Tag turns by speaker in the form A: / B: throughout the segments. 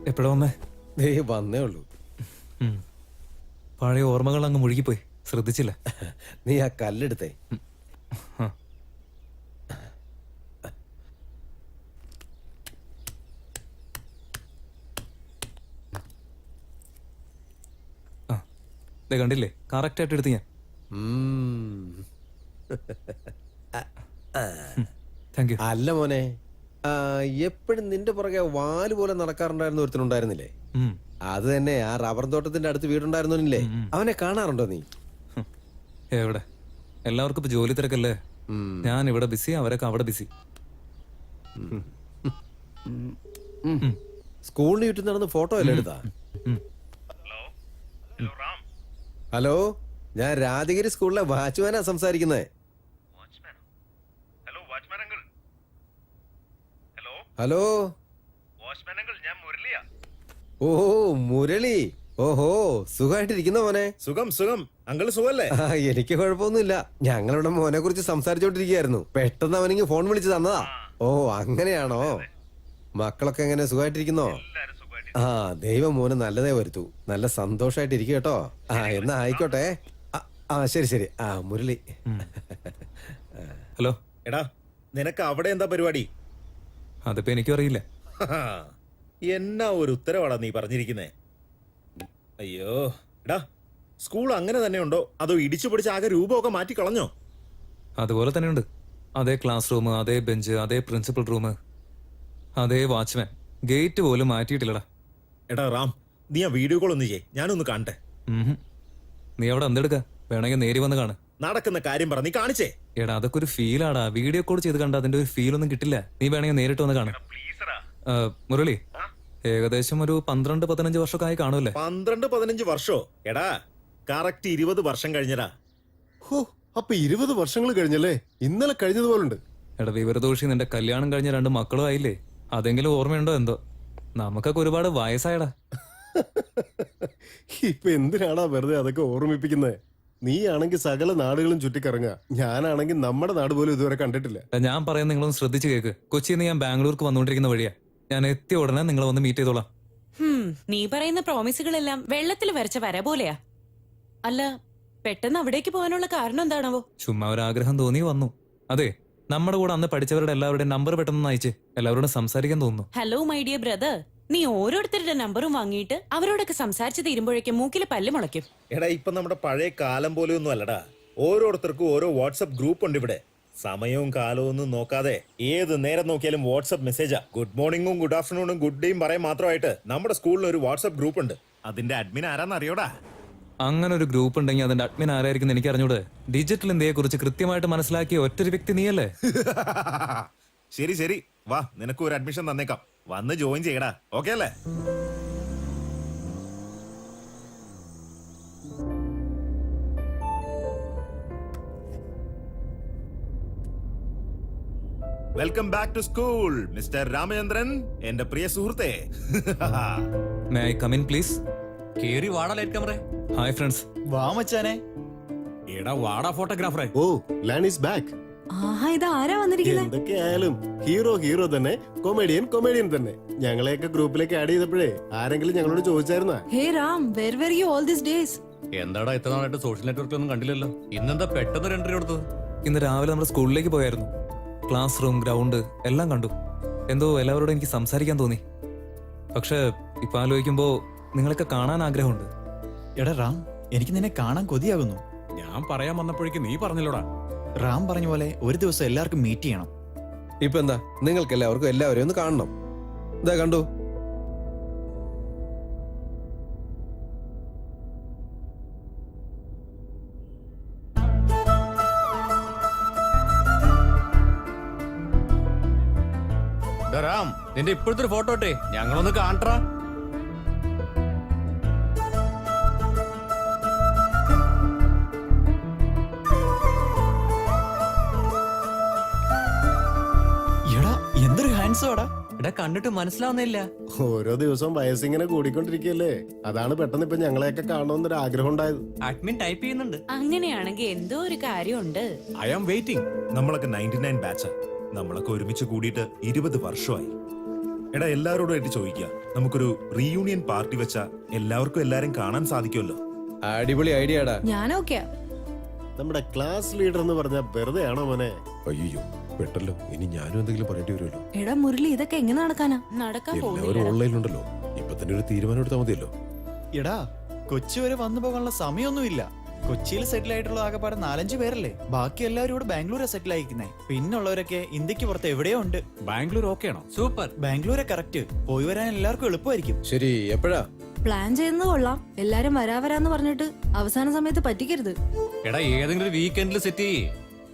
A: എപ്പോഴാ വന്നേ?
B: വന്നേ ഉള്ളൂ.
A: പഴയ ഓർമ്മകൾ അങ്ങ് മുഴുകിപ്പോയി, ശ്രദ്ധിച്ചില്ല.
B: നീ ആ കല്ലെടുത്തേ.
A: കണ്ടില്ലേ, കറക്റ്റ് ആയിട്ട് എടുത്ത് ഞാൻ. Thank you.
B: അല്ല മോനെ, എപ്പോഴും നിന്റെ പുറകെ വാല് പോലെ നടക്കാറുണ്ടായിരുന്ന ഒരുത്തനുണ്ടായിരുന്നില്ലേ? അത് തന്നെ, ആ റബ്ബർ തോട്ടത്തിന്റെ അടുത്ത് വീടുണ്ടായിരുന്നില്ലേ? അവനെ കാണാറുണ്ടോ നീ?
A: എവിടെ? എല്ലാവർക്കും ഇപ്പൊ ജോലി തിരക്കല്ലേ. ഞാൻ ഇവിടെ ബിസി, അവരൊക്കെ അവിടെ ബിസി.
B: സ്കൂളിന് ചുറ്റും നടന്ന് ഫോട്ടോ അല്ലേ എടുത്താ? ഹലോ, ഞാൻ രാജഗിരി സ്കൂളിലെ വാച്ച്മാനാ സംസാരിക്കുന്നത്. ഹലോ, ഓഹോ മുരളി. ഓഹോ, സുഖമായിട്ടിരിക്കുന്ന മോനെ?
C: സുഖം സുഖം. അങ്കിൾ സുഖല്ലേ?
B: എനിക്ക് കുഴപ്പമൊന്നുമില്ല. ഞങ്ങളുടെ മോനെ കുറിച്ച് സംസാരിച്ചോണ്ടിരിക്കുകയായിരുന്നു. പെട്ടെന്ന് അവനിങ്ങ് ഫോൺ വിളിച്ച് തന്നതാ. ഓ അങ്ങനെയാണോ? മക്കളൊക്കെ എങ്ങനെ, സുഖമായിട്ടിരിക്കുന്നോ? ആ, ദൈവം മോന് നല്ലതേ വരുത്തൂ. നല്ല സന്തോഷായിട്ടിരിക്കും കേട്ടോ. ആ എന്നാ ആയിക്കോട്ടെ. ആ ശരി ശരി. ആ മുരളി.
A: ഹലോ.
C: എടാ, നിനക്ക് അവിടെ എന്താ പരിപാടി?
A: അതിപ്പോ എനിക്കും അറിയില്ല.
C: എന്നാ ഒരു ഉത്തരവാടാ നീ പറഞ്ഞിരിക്കുന്നേ? അയ്യോ എടാ, സ്കൂൾ അങ്ങനെ തന്നെ ഉണ്ടോ അതോ ഇടിച്ചു പിടിച്ച് ആകെ രൂപമൊക്കെ മാറ്റി കളഞ്ഞോ?
A: അതുപോലെ തന്നെയുണ്ട്. അതേ ക്ലാസ് റൂം, അതേ ബെഞ്ച്, അതേ പ്രിൻസിപ്പൽ റൂം, അതേ വാച്ച്മാൻ. ഗേറ്റ് പോലും മാറ്റിയിട്ടില്ലടാ.
C: എടാ റാം, നീ ആ വീഡിയോ കോൾ ഒന്ന് ചെയ്യേ, ഞാനൊന്ന് കാണട്ടെ.
A: നീ അവിടെ എന്തെടുക്ക? വേണമെങ്കിൽ നേരി വന്ന് കാണ്.
C: നടക്കുന്ന കാര്യം പറ, നീ കാണിച്ചേ.
A: എടാ അതൊക്കെ ഒരു ഫീലാടാ. വീഡിയോ കോൾ ചെയ്ത് കണ്ട അതിന്റെ ഒരു ഫീൽ ഒന്നും കിട്ടില്ല. നീ വേണമെങ്കിൽ നേരിട്ട് വന്ന് കാണാം. മുരളി, ഏകദേശം ഒരു 12-15 വർഷമൊക്കെ ആയി കാണുമല്ലേ?
C: 12-15 വർഷോ? എടാ കറക്റ്റ് 20 വർഷം കഴിഞ്ഞടാ.
D: ഹോ, അപ്പൊ 20 വർഷങ്ങൾ കഴിഞ്ഞല്ലേ? ഇന്നലെ കഴിഞ്ഞതുപോലുണ്ട്.
A: എടാ വിവരദോഷി, നിന്റെ കല്യാണം കഴിഞ്ഞ 2 മക്കളും ആയില്ലേ? അതെങ്കിലും ഓർമ്മയുണ്ടോ എന്തോ? നമുക്കൊക്കെ ഒരുപാട് വയസ്സായടാ.
D: ഇപ്പൊ എന്തിനാടാ വെറുതെ അതൊക്കെ ഓർമ്മിപ്പിക്കുന്നത്? നീ ആണെങ്കിൽ സകല നാടുകളും ചുറ്റിക്കറങ്ങുക, ഞാനാണെങ്കിൽ നമ്മുടെ നാട് പോലും ഇതുവരെ കണ്ടിട്ടില്ല.
A: ഞാൻ പറയുന്നത് നിങ്ങളൊന്ന് ശ്രദ്ധിച്ചു കേക്ക്. കൊച്ചിയിൽ നിന്ന് ഞാൻ ബാംഗ്ലൂർക്ക് വന്നുകൊണ്ടിരിക്കുന്ന വഴിയാ. ഞാൻ എത്തിയ ഉടനെ നിങ്ങളെ വന്ന് മീറ്റ് ചെയ്തോളാം.
E: നീ പറയുന്ന പ്രോമിസുകളെല്ലാം വെള്ളത്തിൽ വരച്ച വര പോലെയാ. അല്ല, പെട്ടെന്ന് അവിടേക്ക് പോകാനുള്ള കാരണം എന്താണാവോ?
A: ചുമ്മാ ഒരു ആഗ്രഹം തോന്നി വന്നു. അതെ, നമ്മുടെ കൂടെ അന്ന് പഠിച്ചവരുടെ എല്ലാവരുടെയും നമ്പർ പെട്ടെന്ന് അയച്ച് എല്ലാവരോടും സംസാരിക്കാൻ തോന്നുന്നു.
E: ഹലോ മൈ ഡിയർ ബ്രദർ, നീ ഓരോരുത്തരുടെ നമ്പറും വാങ്ങിയിട്ട് അവരോടൊക്കെ സംസാരിച്ച് തീരുമ്പോഴേക്കും മൂക്കില് പല്ല് മുളയ്ക്കും.
C: എടാ, ഇപ്പൊ നമ്മുടെ പഴയ കാലം പോലെയൊന്നും അല്ലടാ. ഓരോരുത്തർക്കും ഓരോ വാട്സ്ആപ്പ് ഗ്രൂപ്പ് ഉണ്ട് ഇവിടെ. സമയവും കാലവും ഒന്നും നോക്കാതെ ഏത് നേരം നോക്കിയാലും വാട്സ്ആപ്പ് മെസ്സേജാ. ഗുഡ് മോർണിംഗും ഗുഡ് ആഫ്റ്റർനൂണും ഗുഡ് ഡേയും പറയാൻ മാത്രമായിട്ട് നമ്മുടെ സ്കൂളിൽ ഒരു വാട്സ്ആപ്പ് ഗ്രൂപ്പ് ഉണ്ട്. അതിന്റെ അഡ്മിൻ ആരാന്ന് അറിയോടാ?
A: അങ്ങനെ ഒരു ഗ്രൂപ്പ് ഉണ്ടെങ്കിൽ അതിന്റെ അഡ്മിൻ ആരായിരിക്കും എനിക്ക് അറിഞ്ഞൂടെ? ഡിജിറ്റൽ ഇന്ത്യയെ കുറിച്ച് കൃത്യമായിട്ട് മനസ്സിലാക്കിയ ഒറ്റൊരു വ്യക്തി നീയല്ലേ?
C: ശരി ശരി, വാ, നിനക്ക് ഒരു അഡ്മിഷൻ തന്നേക്കാം. വന്ന് ജോയിൻ ചെയ്യടാ. ഓക്കെ അല്ലേ? Welcome back to school mister Ramachandran, എന്റെ പ്രിയ സുഹൃത്തെ.
A: May I come in please?
F: കേറി വാടാ ലൈറ്റ് ക്യാമറ.
A: Hi friends.
F: വാ മച്ചാനെ. എടാ വാടാ ഫോട്ടോഗ്രാഫറെ.
D: ഓ, ലാൻ ഈസ് ബാക്ക്.
E: ആഹാ, ഇത് ആരാ വന്നിരിക്കുന്നത്?
D: എന്തൊക്കെയായാലും ഹീറോ തന്നെ, കൊമേഡിയൻ തന്നെ. ഞങ്ങളെയൊക്കെ ഗ്രൂപ്പിലേക്ക് ആഡ് ചെയ്തപ്പോഴേ ആരെങ്കിലും ഞങ്ങളോട് ചോദിച്ചായിരുന്നാ?
E: ഹേ Ram, where were you all these days?
F: എന്താടാ ഇത്ര നാളായിട്ട് സോഷ്യൽ നെറ്റ്വർക്കിലൊന്നും കണ്ടില്ലല്ലോ. ഇന്നെന്താ പെട്ടെന്ന് എൻട്രി കൊടുത്തത്?
A: ഇന്ന് രാവിലെ നമ്മുടെ സ്കൂളിലേക്ക് പോയായിരുന്നു. ക്ലാസ് റൂം, ഗ്രൗണ്ട് എല്ലാം കണ്ടു. എന്തോ എല്ലാവരോടും എനിക്ക് സംസാരിക്കാൻ തോന്നി. പക്ഷെ ഇപ്പൊ ആലോചിക്കുമ്പോ നിങ്ങളൊക്കെ കാണാൻ ആഗ്രഹമുണ്ട്.
G: എടാ റാം, എനിക്ക് നിന്നെ കാണാൻ കൊതിയാകുന്നു.
F: ഞാൻ പറയാൻ വന്നപ്പോഴേക്ക് നീ പറഞ്ഞല്ലോടാ.
G: റാം പറഞ്ഞ പോലെ ഒരു ദിവസം എല്ലാവർക്കും മീറ്റ് ചെയ്യണം.
B: ഇപ്പൊ എന്താ, നിങ്ങൾക്ക് എല്ലാവരെയും ഒന്ന് കാണണം. ഇതാ കണ്ടു.
F: റാം, നിന്റെ ഇപ്പോഴത്തെ ഒരു ഫോട്ടോ ഇട്ടേ, ഞങ്ങളൊന്ന് കാണട്ടാ.
G: എടാ എന്തൊരു ഹാൻഡ്സം ആടാ.
F: എടാ കണ്ടിട്ട് മനസ്സിലാവുന്നില്ല.
D: ഓരോ ദിവസവും വയസ്സിങ്ങനെ കൂടിക്കൊണ്ടിരിക്കുകയല്ലേ, അതാണ് പെട്ടെന്ന് ഇപ്പൊ ഞങ്ങളെയൊക്കെ കാണണമെന്നൊരു ആഗ്രഹം ഉണ്ടായത്.
F: അഡ്മിൻ ടൈപ്പ് ചെയ്യുന്നുണ്ട്.
E: അങ്ങനെയാണെങ്കിൽ എന്തോ ഒരു കാര്യമുണ്ട്.
C: I am waiting. നമ്മളൊക്കെ 99 ബാച്ചാ. നമ്മളൊക്കെ ഒരുമിച്ച് കൂടിയിട്ട് 20 വർഷമായി. എടാ എല്ലാവരോടുമായിട്ട് ചോദിക്കുക, നമുക്കൊരു റീയൂണിയൻ പാർട്ടി വെച്ചാ എല്ലാവർക്കും എല്ലാരും കാണാൻ സാധിക്കുമല്ലോ.
B: അടിപൊളി ഐഡിയാടാ.
H: ഞാൻ ഓക്കെയാ.
D: നമ്മുടെ ക്ലാസ് ലീഡർ എന്ന് പറഞ്ഞാൽ വെറുതെ ആണോ മോനെ?
B: അയ്യോ പെട്ടല്ലോ, ഇനി ഞാനും എന്തെങ്കിലും പറയേണ്ടി വരുമല്ലോ.
H: എടാ മുരളി, ഇതൊക്കെ എങ്ങനെ നടക്കാനാ?
E: നടക്കാൻ
B: എല്ലാവരും
E: പോകുന്നില്ല.
B: ഓൺലൈനിലുണ്ടല്ലോ, ഇപ്പൊ തന്നെ ഒരു തീരുമാനം എടുത്താൽ മതിയല്ലോ.
G: എടാ കൊച്ചി വരെ വന്നു പോകാനുള്ള സമയമൊന്നുമില്ല. കൊച്ചിയിൽ സെറ്റിൽ ആയിട്ടുള്ള ആകെപ്പാടെ 4-5 പേരല്ലേ. ബാക്കി എല്ലാവരും ഇവിടെ ബാംഗ്ലൂരെ സെറ്റിൽ ആയിരിക്കുന്നേ. പിന്നുള്ളവരൊക്കെ ഇന്ത്യക്ക് പുറത്ത് എവിടെയോ ഉണ്ട്.
F: ബാംഗ്ലൂർ ഓക്കെ ആണോ? സൂപ്പർ.
G: ബാംഗ്ലൂരെ കറക്റ്റ്. പോയി വരാൻ എല്ലാവർക്കും എളുപ്പമായിരിക്കും.
B: ശരി, എപ്പോഴാ?
H: പ്ലാൻ ചെയ്യുന്നത് കൊള്ളാം. എല്ലാരും വരാന്ന് പറഞ്ഞിട്ട് അവസാന സമയത്ത് പറ്റിക്കരുത്.
F: എടാ ഏതെങ്കിലും ഒരു വീക്കെൻഡിൽ സെറ്റ് ചെയ്യേ.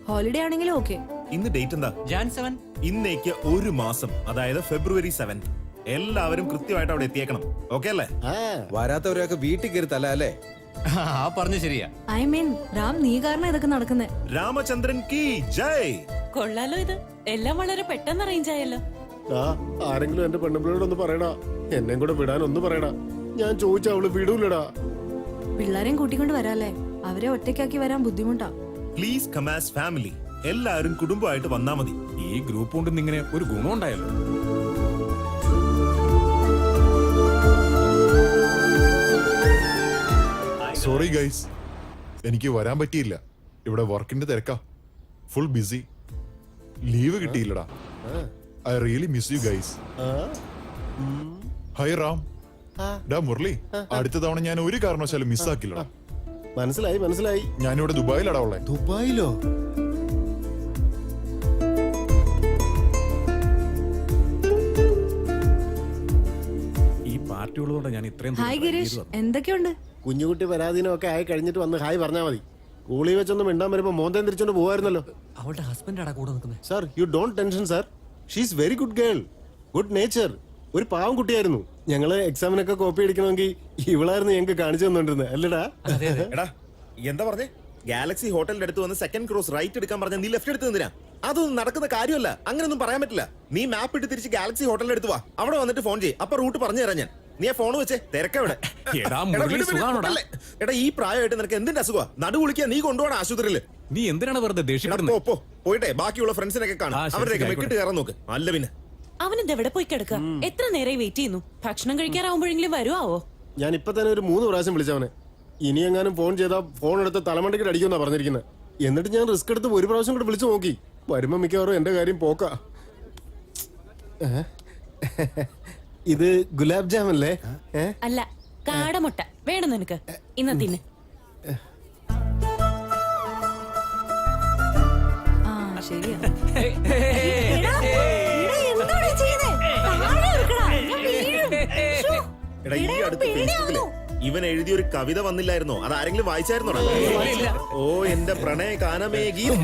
H: ഹോളിഡേ ആണെങ്കിലും ഓക്കെ.
C: ഇന്ന് ഡേറ്റ് എന്താ?
F: ജാൻ 7.
C: ഇന്നേക്ക് ഒരു മാസം, അതായത് ഫെബ്രുവരി 7. എല്ലാവരും കൃത്യമായിട്ട് അവിടെ എത്തിയേക്കണം. ഓക്കെ അല്ലേ?
D: ആ
B: വരാത്തവരൊക്കെ വീട്ടിൽ കയറി തല അല്ലേ?
F: ആ പറഞ്ഞു ശരിയാ.
H: ഐ മീൻ രാം, നീ കാരണം ഇതൊക്കെ നടക്കുന്നേ.
C: രാമചന്ദ്രൻ കി ജയ്.
E: കൊള്ളാലോ ഇത്. എല്ലാം വളരെ പെട്ടെന്ന് അറേഞ്ച് ആയല്ലോ.
D: ആരെങ്കിലും എന്റെ പെണ്ണുപിള്ളയോടൊന്ന് പറയടാ, എന്നെ കൂടെ വിടാൻ ഒന്ന് പറയടാ. ഞാൻ ചോദിച്ച അവള് വിടൂലടാ.
H: പിള്ളേരെയും കൂട്ടിക്കൊണ്ട് വരാല്ലേ. അവരെ ഒറ്റയ്ക്കാക്കി വരാൻ ബുദ്ധിമുട്ടാ.
C: Please come as family. എല്ലാവരും കുടുംബമായിട്ട് വന്നാ മതി.
F: ഈ ഗ്രൂപ്പ് കൊണ്ട് ഇങ്ങനെ ഒരു ഗുണം ഉണ്ടായല്ലോ.
I: സോറി ഗൈസ്, എനിക്ക് വരാൻ പറ്റിയില്ല. ഇവിടെ വർക്കിന്റെ തിരക്കാ, ഫുൾ ബിസി. ലീവ് കിട്ടിയില്ലടാ. I really miss you guys. Hi Ram. ഡാ മുരളി, അടുത്ത തവണ ഞാൻ ഒരു കാരണവശാലും മിസ്സാക്കില്ലടാ.
D: മനസ്സിലായി മനസ്സിലായി.
I: ഞാനിവിടെ ദുബായിലടാ ഉള്ളേ.
D: ദുബായിലോ?
F: ഈ പാർട്ടി ഉള്ളതുകൊണ്ട് ഞാൻ ഇത്രയും
H: ഹായ് ഗിരീഷ്, എന്തൊക്കെയുണ്ട്?
D: കുഞ്ഞുകുട്ടി പരാധീനമൊക്കെ ആയി കഴിഞ്ഞിട്ട് വന്ന് ഹായ് പറഞ്ഞാ മതി. സ്കൂളിൽ വെച്ചൊന്നും മിണ്ടാൻ വരുമ്പോ മോന്തേം തിരിച്ചോണ്ട് പോവായിരുന്നല്ലോ.
F: അവളുടെ ഹസ്ബൻഡാടാ കൂടെ നിൽക്കുന്നത്.
D: Sir, you don't tension sir. She's very good girl, good nature. ഒരു പാവം കുട്ടിയായിരുന്നു. ഞങ്ങള് എക്സാമിനൊക്കെ കോപ്പി അടിക്കണമെങ്കിൽ ഇവളായിരുന്നു ഞങ്ങൾക്ക് കാണിച്ചു തന്നോണ്ടിരുന്നത് അല്ലടാ?
C: എടാ എന്താ പറഞ്ഞേ? ഗാലക്സി ഹോട്ടലിന്റെ അടുത്ത് വന്ന് സെക്കൻഡ് ക്രോസ് റൈറ്റ് എടുക്കാൻ പറഞ്ഞ നീ ലെഫ്റ്റ് എടുത്ത് നിന്നിനാ? അതൊന്നും നടക്കുന്ന കാര്യമല്ല. അങ്ങനെയൊന്നും പറയാൻ പറ്റില്ല. നീ മാപ്പ് ഇട്ട് തിരിച്ച് ഗാലക്സി ഹോട്ടലിന്റെ അടുത്ത് വാ. അവിടെ വന്നിട്ട് ഫോൺ ചെയ്യ്. അപ്പൊ റൂട്ട് പറഞ്ഞു തരാം ഞാൻ. നീ ആ ഫോൺ വെച്ചേ തിരക്കെവിടെ?
F: എടാ മുരളി, സുഖാണോടാ?
C: എടാ ഈ പ്രായമായിട്ട് നിനക്ക് എന്തിന്റെ അസുഖമാ? നടു കുളിക്കാൻ നീ കൊണ്ടുപോകണം ആശുപത്രിയില്.
F: നീ എന്തിനാണ് വെറുതെ
C: എടാ
F: ദേഷ്യപ്പെടുന്നത്?
C: പോ പോയിട്ടെ ബാക്കിയുള്ള ഫ്രണ്ട്സിനൊക്കെ കാണാം.
F: ആ, ശരി,
C: അവരുടെയൊക്കെ
F: ശരി,
C: വെക്കിട്ട് കയറാൻ നോക്ക്. അല്ല പിന്നെ
E: അവനിത് എവിടെ പോയി കിടക്കുക? എത്ര നേരമായി വെയിറ്റ് ചെയ്യുന്നു? ഭക്ഷണം കഴിക്കാറാവുമ്പോഴെങ്കിലും വരുവാവോ?
D: ഞാൻ ഇപ്പൊ തന്നെ ഒരു 3 പ്രാവശ്യം വിളിച്ചവനെ. ഇനി എങ്ങാനും ഫോൺ ചെയ്താൽ ഫോൺ എടുത്ത് തലമണ്ടയ്ക്ക് അടിക്കുമെന്നാ പറഞ്ഞിരിക്കുന്നത്. എന്നിട്ട് ഞാൻ റിസ്ക് എടുത്ത് ഒരു പ്രാവശ്യം കൂടെ വിളിച്ചു നോക്കി. വരുമ്പോ മിക്കവാറും എന്റെ കാര്യം പോക്കാ. ഇത് ഗുലാബ് ജാം അല്ലേ?
E: അല്ല, കാടമുട്ട വേണം നിനക്ക്. ഇന്ന് തിന്ന്.
H: ആ ശരിയാ. എടാ, എന്താണ് ഈ ചെയ്യുന്നേ? താഴെ ഇരിക്കടാ, ഞാൻ വീഴും. ശ്ശോ.
C: എടാ ഈ അടുത്ത് ഫേസ്ബുക്കില് ഇവൻ എഴുതിയൊരു കവിത വന്നില്ലായിരുന്നോ? അത് ആരെങ്കിലും വായിച്ചായിരുന്നോടാ? ഓ എന്റെ പ്രണയ കാനമേ ഗീതം.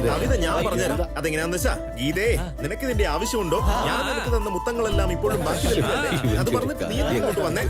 C: കവിത ഞാൻ പറഞ്ഞുതരാം. അതെങ്ങനെയാന്ന് വെച്ചാ, ഗീതേ നിനക്ക് ഇതിന്റെ ആവശ്യമുണ്ടോ? ഞാൻ നിനക്ക് തന്ന മുത്തങ്ങളെല്ലാം ഇപ്പോഴും ബാക്കി നിൽപ്പല്ലേ? അത് പറഞ്ഞിട്ട് നീ ഇങ്ങോട്ട് വന്നേ.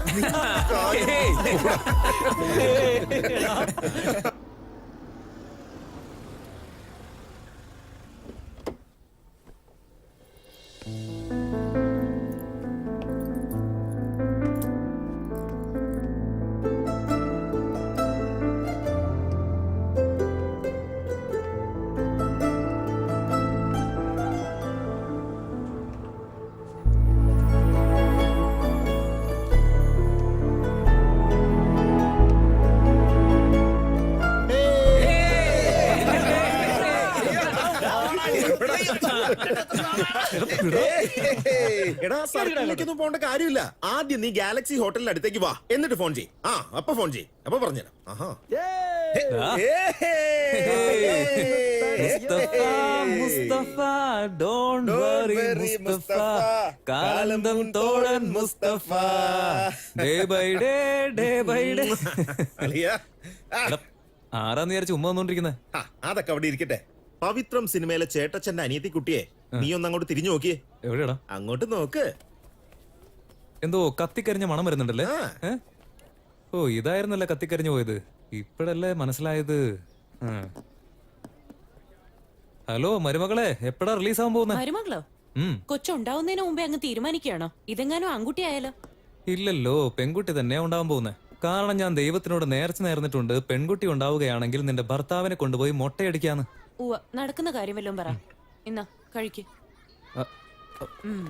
C: എടാ സർക്കിളിലേക്കൊന്നും പോകേണ്ട കാര്യമില്ല. ആദ്യം നീ ഗാലക്സി ഹോട്ടലിന്റെ അടുത്തേക്ക് വാ, എന്നിട്ട് ഫോൺ ചെയ്യ്. ആ അപ്പൊ ഫോൺ ചെയ്യ്. അപ്പൊ പറഞ്ഞുതരാം.
A: Mustafa, Mustafa, don't worry, Mustafa, കാലന്തം തോഴൻ Mustafa, day by day. എടാ, ആരാന്ന് വിചാരിച്ച് ഉമ്മ വന്നോണ്ടിരിക്കുന്നെ?
C: അതൊക്കെ അവിടെ ഇരിക്കട്ടെ. പവിത്രം സിനിമയിലെ ചേട്ടച്ചന്റെ അനിയത്തി കുട്ടിയെ നീ ഒന്ന് അങ്ങോട്ട് തിരിഞ്ഞു നോക്കിയേ.
A: എവിടെയാടാ?
C: അങ്ങോട്ട് നോക്ക്.
A: എന്തോ കത്തിക്കരിഞ്ഞ മണം വരുന്നുണ്ടല്ലേ? ഏ? ഓ ഇതായിരുന്നല്ലേ കത്തിക്കരിഞ്ഞു പോയത്. ഇപ്പഴല്ലേ മനസ്സിലായത്. ഹലോ മരുമകളെ, എപ്പോഴാ റിലീസ് ആവാൻ പോകുന്നത്?
E: മരുമകളോ? കൊച്ചുണ്ടാവുന്നതിന് മുമ്പേ അങ്ങ് തീരുമാനിക്കുകയാണോ? ഇതെങ്ങാനും ആൺകുട്ടി ആയാലോ?
A: ഇല്ലല്ലോ, പെൺകുട്ടി തന്നെയാ ഉണ്ടാവാൻ പോകുന്നത്. കാരണം ഞാൻ ദൈവത്തിനോട് നേർച്ച നേർന്നിട്ടുണ്ട്, പെൺകുട്ടി ഉണ്ടാവുകയാണെങ്കിൽ നിന്റെ ഭർത്താവിനെ കൊണ്ടുപോയി മൊട്ടയടിക്കാന്ന്.
E: നടക്കുന്ന കാര്യം വല്ലതും പറ. ഇന്നാ കഴിക്ക്
A: ഉം.